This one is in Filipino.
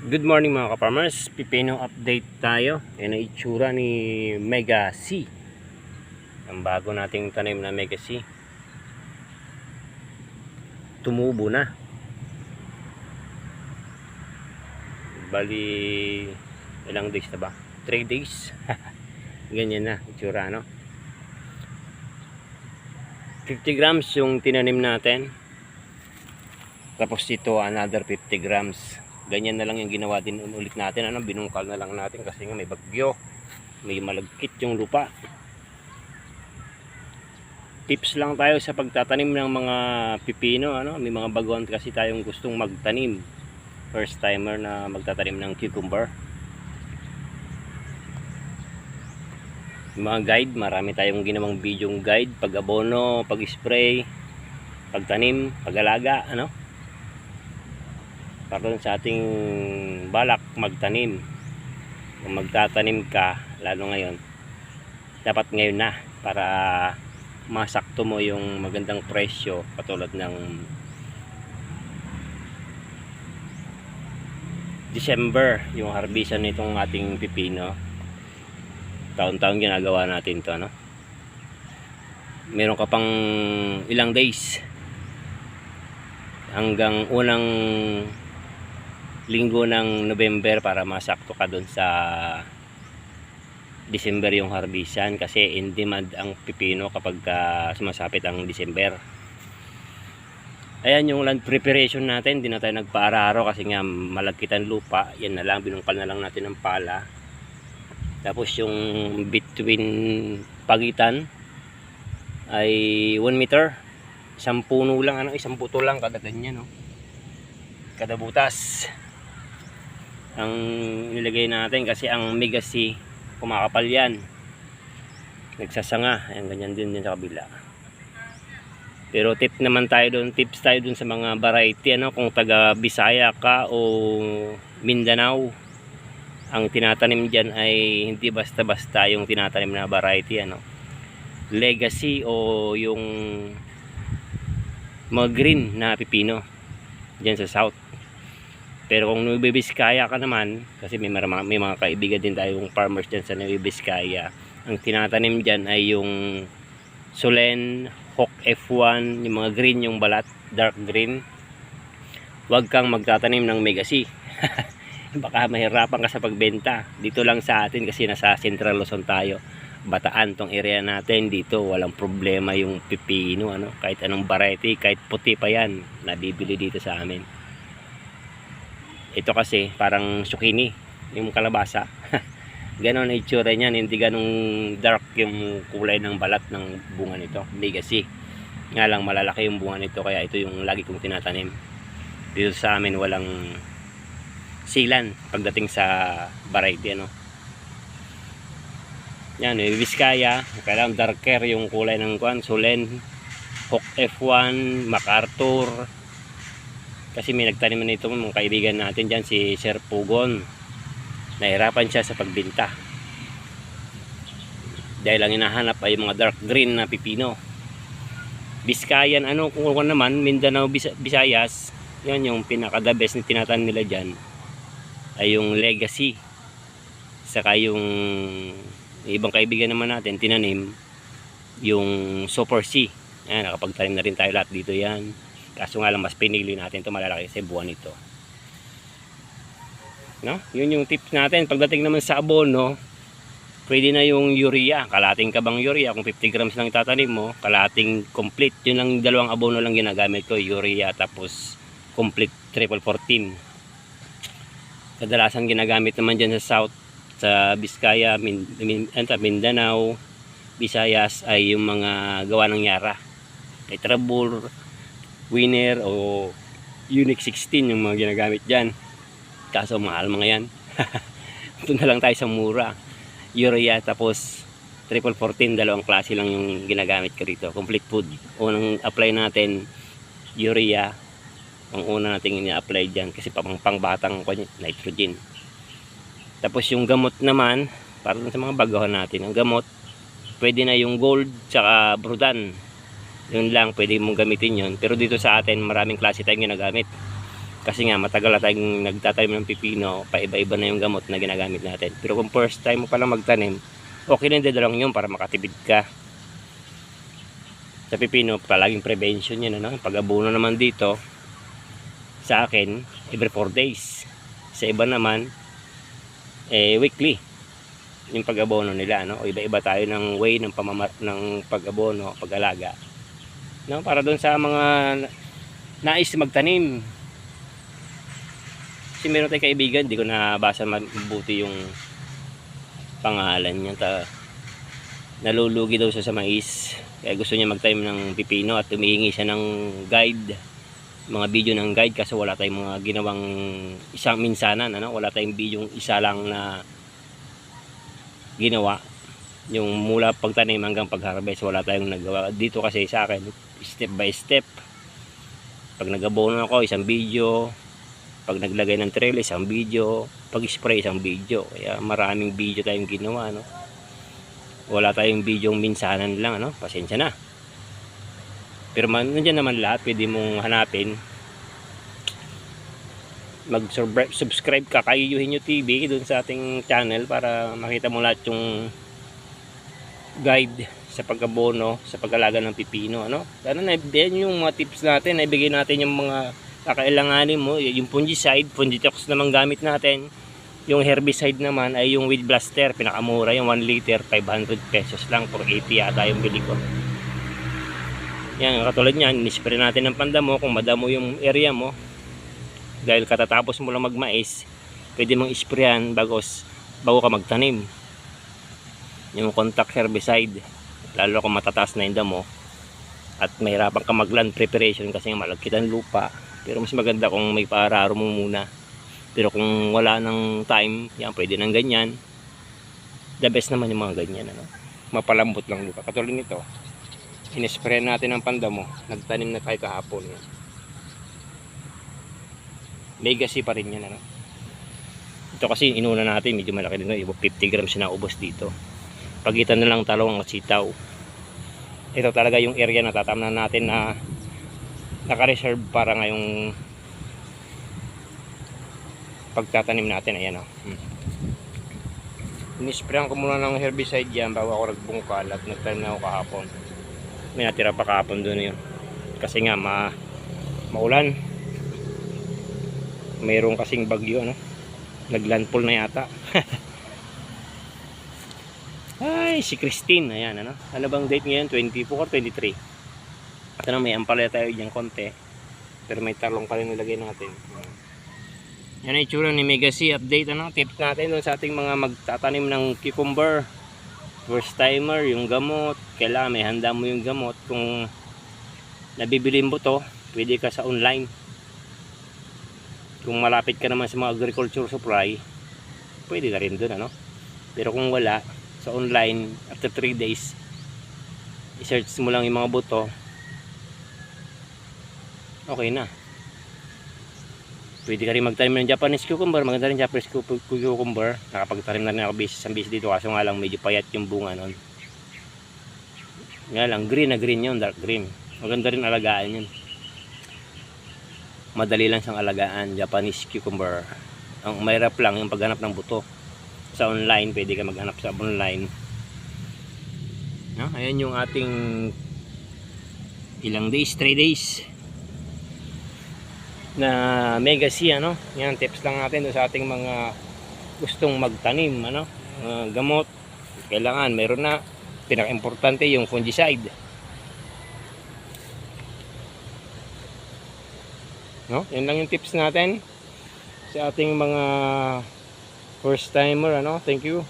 Good morning mga ka-farmers, pipino update tayo. Yan ang itsura ni Mega C. Ang bago nating tanim na Mega C, tumubo na. Bali, ilang days na ba? 3 days. Ganyan na itsura, no? 50 grams yung tinanim natin. Tapos ito another 50 grams. Ganyan na lang yung ginawa din ulit natin. Binungkal na lang natin kasi nga may bagyo, may malagkit yung lupa. Tips lang tayo sa pagtatanim ng mga pipino, may mga baguhan kasi tayong gustong magtanim. First timer na magtatanim ng cucumber. Yung mga guide, marami tayong ginawang videong guide, pag-abono, pag-spray, pagtanim, pag-alaga, para sa ating balak magtanim. Kung magtatanim ka, lalo ngayon, dapat ngayon na para masakto mo yung magandang presyo, katulad ng December, yung harbisan nitong ating pipino. Taon-taon ginagawa natin to, meron ka pang ilang days hanggang unang linggo ng November para masakto ka doon sa December yung harbisan, kasi in demand ang pipino kapag sumasapit ang December. Ayan yung land preparation natin, hindi na tayo nagpa-araro kasi nga malagkitan lupa. Yan na lang, binungkal na lang natin ng pala. Tapos yung between pagitan ay 1 meter, isang puno lang, isang buto lang kada ganyan, kada butas ang nilagay natin, kasi ang Mega C kumakapal yan, nagsasanga. Ayan, ganyan din sa kabila. Pero tips tayo dun sa mga variety, kung taga Bisaya ka o Mindanao, ang tinatanim dyan ay hindi basta-basta yung tinatanim na variety, Legacy o yung mga green na pipino dyan sa south. Pero kung Nueva Vizcaya ka naman, kasi may mga kaibigan din tayong farmers dyan sa Nueva Vizcaya, ang tinatanim dyan ay yung Solen, Hawk F1, yung mga green, yung balat, dark green. Huwag kang magtatanim ng Mega C. Baka mahirapan ka sa pagbenta. Dito lang sa atin, kasi nasa Central Luzon tayo, Bataan tong area natin, dito walang problema yung pipino, kahit anong variety, kahit puti pa yan, nabibili dito sa amin. Ito kasi parang zucchini, yung kalabasa. Ganon na itsura niyan, hindi ganong dark yung kulay ng balat ng bunga nito, Mega C. Nga lang malalaki yung bunga nito, kaya ito yung lagi kong tinatanim. Dito sa amin walang silan pagdating sa variety, Yan, Vizcaya, kailangan darker yung kulay ng Solen, Hawk F1, MacArthur. Kasi may nagtanim na ito mga kaibigan natin dyan, si Sir Pugon. Nahirapan siya sa pagbenta dahil ang hinahanap ay mga dark green na pipino. Biskayan, kung naman Mindanao, Visayas, yan yung pinaka the best na tinatanim nila dyan ay yung Legacy. Saka yung ibang kaibigan naman natin tinanim yung Super C. Yan, nakapagtanim na rin tayo lahat dito yan. Kaso nga lang mas pinili natin ito malalaki sa buwan nito. Yun yung tips natin. Pagdating naman sa abono, pwede na yung urea. Kalating kabang urea. Kung 50 grams lang itatanim mo, kalating complete. Yun lang, dalawang abono lang ginagamit ko. Urea tapos complete triple 14. Kadalasan ginagamit naman dyan sa south, sa Vizcaya, Mindanao, Visayas ay yung mga gawa ng Yara. Tetrabur, Winner o Unique 16 yung mga ginagamit dyan. Kaso mahal mga yan. Ito na lang tayo sa mura. Urea tapos triple 14, dalawang klase lang yung ginagamit ko rito. Complete food. Unang apply natin urea. Ang una natin ini-apply dyan kasi pangbatang nitrogen. Tapos yung gamot naman, para sa mga baguhan natin, ang gamot, pwede na yung gold tsaka brudan. Yun lang, pwede mong gamitin yun. Pero dito sa atin, maraming klase tayong ginagamit. Kasi nga matagal na tayong nagtatanim ng pipino, paiba-iba na yung gamot na ginagamit natin. Pero kung first time mo pa lang magtanim, okay na din lang yun para makatipid ka. Sa pipino, palaging prevention yun, ano? Pag-abono naman dito, sa akin, every 4 days. Sa iba naman, weekly. Yung pag-abono nila, no? O iba-iba tayo ng way ng ng pag-abono, pag-alaga. No? Para doon sa mga nais magtanim. Kasi meron tayong kaibigan, di ko nabasa mabuti yung pangalan niya. Nalulugi daw siya sa mais. Kaya gusto niya magtanim ng pipino at humihingi siya ng guide. Mga video ng guide kasi wala tayong mga ginawang isang minsanan. Ano? Wala tayong video isa lang na ginawa. Yung mula pagtanim hanggang pag-harvest, wala tayong nagawa. Dito kasi sa akin, step by step. Pag nag-abono ako, isang video. Pag naglagay ng trellis, isang video. Pag spray, isang video. Kaya maraming video tayong ginawa, no? Wala tayong video minsanan lang, ano? Pasensya na. Pero nandiyan naman lahat, pwede mong hanapin. Mag-subscribe ka kay Eugenio TV doon sa ating channel para makita mo lahat yung guide sa pag-abono, sa pag-alaga ng pipino, ano? Sana na-ibigay yung mga tips natin, naibigay natin yung mga kakailanganin mo, yung fungicide, Fungitox naman gamit natin. Yung herbicide naman ay yung Weed Blaster, pinakamura, yung 1 liter, 500 pesos lang, for 80 yata yung bili ko. Yan, katulad niyan, nispray natin ng pandamo kung madamo yung area mo. Dahil katatapos mo lang magmais, pwede mong isprayan bago ka magtanim. Yung contact herbicide, lalo kung matataas na yung damo at mahirapan ka mag-land preparation kasi malagkit ang lupa. Pero mas maganda kung may paararo mo muna. Pero kung wala ng time, yan, pwede ng ganyan. The best naman yung mga ganyan, ano? Mapalambot lang lupa. Katulad nito, inispray natin ang pandamo. Nagtanim na tayo kahapon. Legacy pa rin yan, ano? Ito kasi inuna natin, medyo malaki din, 50 grams na ubos dito. Pagitan na lang talong at sitaw. Ito talaga yung area na tatamnan natin na naka-reserve para ngayong pagtatanim natin. Ayan, o. Inisprayan ko muna ng herbicide yan bago ako nagbungkal at nagtanim na ako kahapon. May natira pa kahapon doon yun. Kasi nga maulan. Mayroon kasing bagyo, ano? Naglandfall na yata. Ay, si Christine. Ayan, ano? Ano bang date ngayon? 24 or 23? Ito na, may ampalaya tayo dyan konti. Pero may talong pa rin nilagay natin. Yan ang itsura ni Megacy. Update, ano? Tips natin doon sa ating mga magtatanim ng cucumber. First timer, yung gamot. Kailangan may handa mo yung gamot. Kung nabibili mo to, pwede ka sa online. Kung malapit ka naman sa mga agriculture supply, pwede ka rin doon, ano? Pero kung wala, sa online, after 3 days, i-search mo lang yung mga buto, okay na. Pwede ka rin magtanim ng Japanese cucumber. Maganda rin Japanese cucumber. Nakapagtanim na rin ako isang beses dito, kaso nga lang medyo payat yung bunga nun. Nga lang, green na green yun, dark green. Maganda rin alagaan yun. Madali lang siyang alagaan, Japanese cucumber. Ang mahirap lang yung paghanap ng buto. Sa online, pwede ka maghanap sa online. No? Ayan yung ating ilang days, 3 days na Megacy, ano? Yan, tips lang natin sa ating mga gustong magtanim, ano? Gamot, kailangan meron na. Pinaka-importante yung fungicide, no? Yan lang yung tips natin sa ating mga first timer, ano? Thank you.